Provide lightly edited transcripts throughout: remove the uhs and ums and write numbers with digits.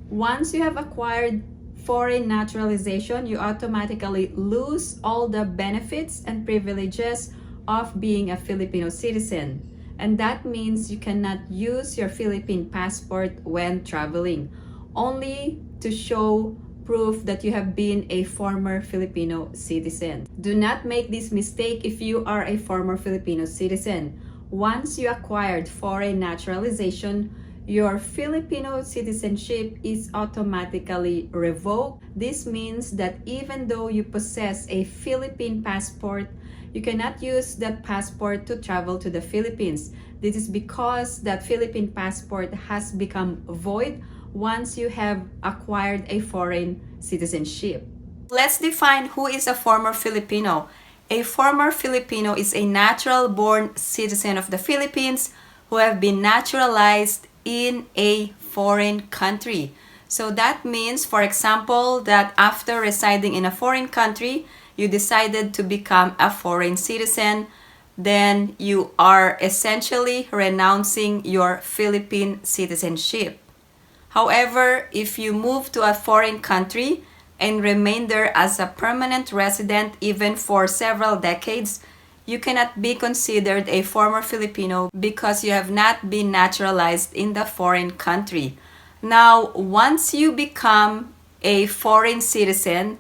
Once you have acquired foreign naturalization, you automatically lose all the benefits and privileges of being a Filipino citizen. And that means you cannot use your Philippine passport when traveling, only to show proof that you have been a former Filipino citizen. Do not make this mistake if you are a former Filipino citizen. Once you acquired foreign naturalization, your Filipino citizenship is automatically revoked. This means that even though you possess a Philippine passport, you cannot use that passport to travel to the Philippines. This is because that Philippine passport has become void once you have acquired a foreign citizenship. Let's define who is a former Filipino. A former Filipino is a natural-born citizen of the Philippines who have been naturalized in a foreign country. So that means, for example, that after residing in a foreign country, you decided to become a foreign citizen, then you are essentially renouncing your Philippine citizenship. However, if you move to a foreign country and remain there as a permanent resident even for several decades, you cannot be considered a former Filipino because you have not been naturalized in the foreign country. Now, once you become a foreign citizen,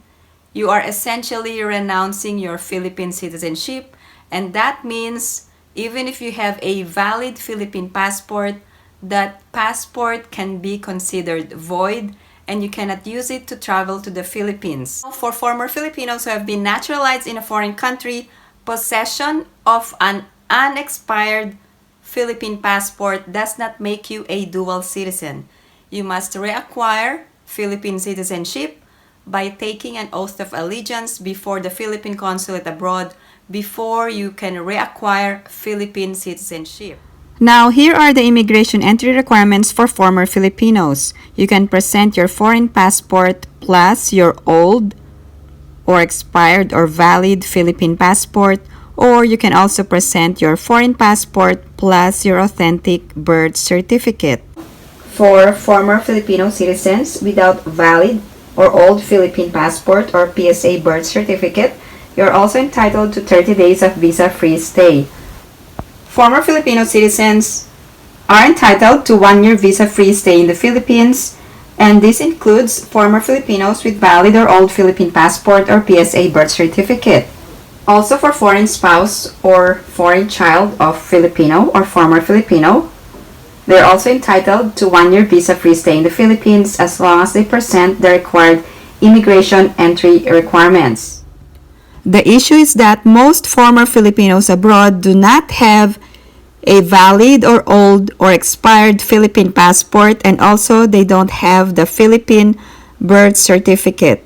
you are essentially renouncing your Philippine citizenship, and that means even if you have a valid Philippine passport, that passport can be considered void and you cannot use it to travel to the Philippines. For former Filipinos who have been naturalized in a foreign country, possession of an unexpired Philippine passport does not make you a dual citizen. You must reacquire Philippine citizenship by taking an oath of allegiance before the Philippine consulate abroad before you can reacquire Philippine citizenship. Now, here are the immigration entry requirements for former Filipinos. You can present your foreign passport plus your old or expired or valid Philippine passport, or you can also present your foreign passport plus your authentic birth certificate. For former Filipino citizens without valid or old Philippine passport or PSA birth certificate, you're also entitled to 30 days of visa-free stay. Former Filipino citizens are entitled to 1-year visa-free stay in the Philippines, and this includes former Filipinos with valid or old Philippine passport or PSA birth certificate. Also for foreign spouse or foreign child of Filipino or former Filipino, they're also entitled to 1-year visa-free stay in the Philippines as long as they present the required immigration entry requirements. The issue is that most former Filipinos abroad do not have a valid or old or expired Philippine passport, and also they don't have the Philippine birth certificate.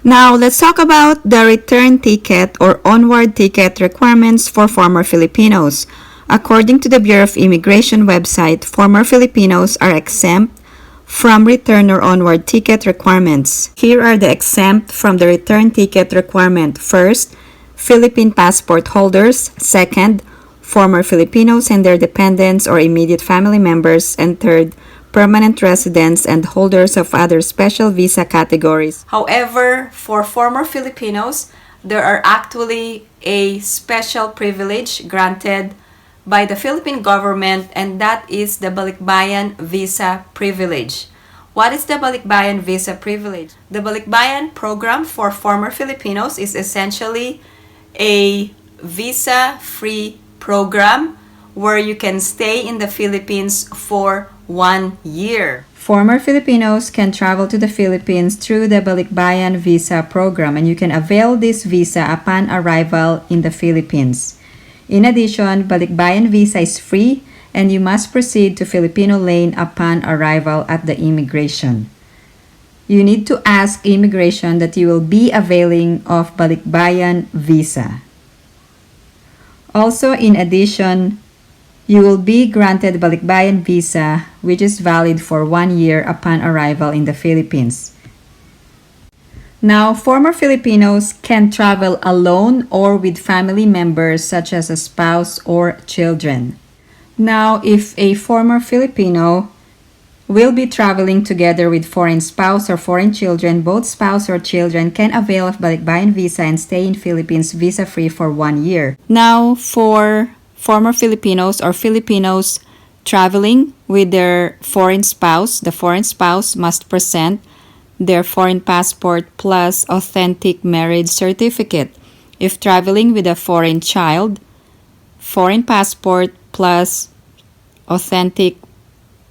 Now, let's talk about the return ticket or onward ticket requirements for former Filipinos. According to the Bureau of Immigration website, former Filipinos are exempt from return or onward ticket requirements. Here are the exempt from the return ticket requirement. First, Philippine passport holders. Second, former Filipinos and their dependents or immediate family members. And third, permanent residents and holders of other special visa categories. However, for former Filipinos, there are actually a special privilege granted by the Philippine government, and that is the Balikbayan visa privilege. What is the Balikbayan visa privilege? The Balikbayan program for former Filipinos is essentially a visa-free program where you can stay in the Philippines for 1 year. Former Filipinos can travel to the Philippines through the Balikbayan visa program, and you can avail this visa upon arrival in the Philippines. In addition, Balikbayan visa is free and you must proceed to Filipino Lane upon arrival at the immigration. You need to ask immigration that you will be availing of Balikbayan visa. Also, in addition, you will be granted Balikbayan visa which is valid for 1 year upon arrival in the Philippines. Now, former Filipinos can travel alone or with family members such as a spouse or children. Now, if a former Filipino will be traveling together with foreign spouse or foreign children. Both spouse or children can avail of balikbayan visa and stay in Philippines visa-free for 1 year. Now, for former Filipinos or Filipinos traveling with their foreign spouse, the foreign spouse must present their foreign passport plus authentic marriage certificate. If traveling with a foreign child, foreign passport plus authentic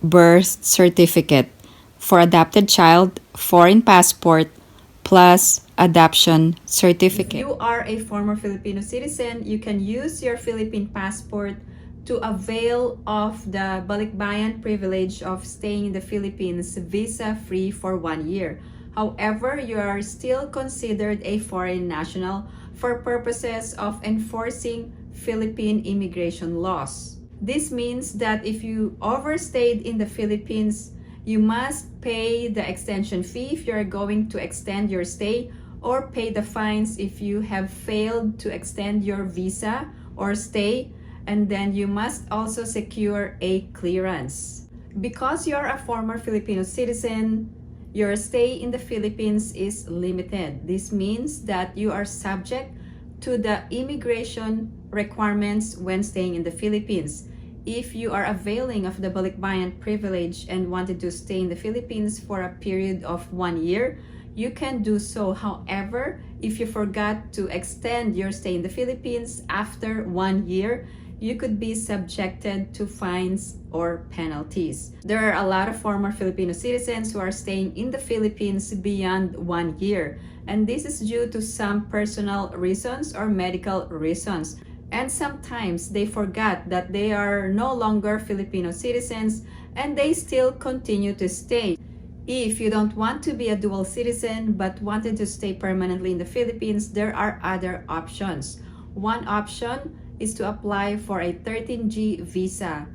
birth certificate. For adopted child, foreign passport plus adoption certificate. If you are a former Filipino citizen, you can use your Philippine passport to avail of the balikbayan privilege of staying in the Philippines visa-free for 1 year. However, you are still considered a foreign national for purposes of enforcing Philippine immigration laws. This means that if you overstayed in the Philippines, you must pay the extension fee if you are going to extend your stay, or pay the fines if you have failed to extend your visa or stay, and then you must also secure a clearance. Because you're a former Filipino citizen, your stay in the Philippines is limited. This means that you are subject to the immigration requirements when staying in the Philippines. If you are availing of the balikbayan privilege and wanted to stay in the Philippines for a period of 1 year, you can do so. However, if you forgot to extend your stay in the Philippines after 1 year, you could be subjected to fines or penalties. There are a lot of former Filipino citizens who are staying in the Philippines beyond 1 year, and this is due to some personal reasons or medical reasons. And sometimes they forgot that they are no longer Filipino citizens and they still continue to stay. If you don't want to be a dual citizen but wanted to stay permanently in the Philippines, there are other options. One option is to apply for a 13G visa.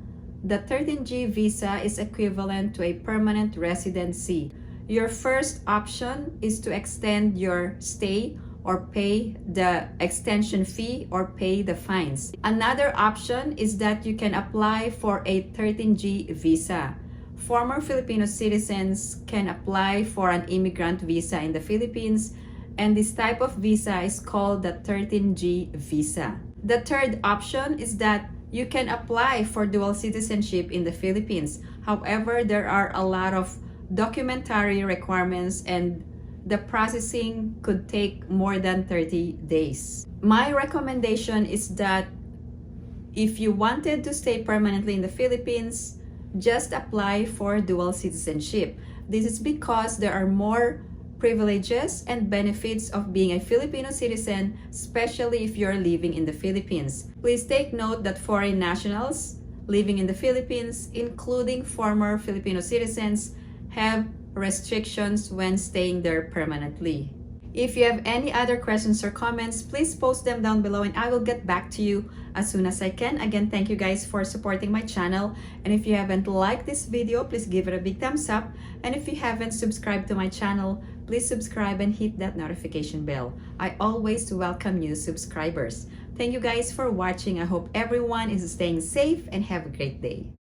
The 13G visa is equivalent to a permanent residency. Your first option is to extend your stay or pay the extension fee or pay the fines. Another option is that you can apply for a 13G visa. Former Filipino citizens can apply for an immigrant visa in the Philippines, and this type of visa is called the 13G visa. The third option is that you can apply for dual citizenship in the Philippines. However, there are a lot of documentary requirements and the processing could take more than 30 days. My recommendation is that if you wanted to stay permanently in the Philippines, just apply for dual citizenship. This is because there are more privileges and benefits of being a Filipino citizen, especially if you're living in the Philippines. Please take note that foreign nationals living in the Philippines, including former Filipino citizens, have restrictions when staying there permanently. If you have any other questions or comments, please post them down below and I will get back to you as soon as I can. Again, thank you guys for supporting my channel. And if you haven't liked this video, please give it a big thumbs up. And if you haven't subscribed to my channel, please subscribe and hit that notification bell. I always welcome new subscribers. Thank you guys for watching. I hope everyone is staying safe and have a great day.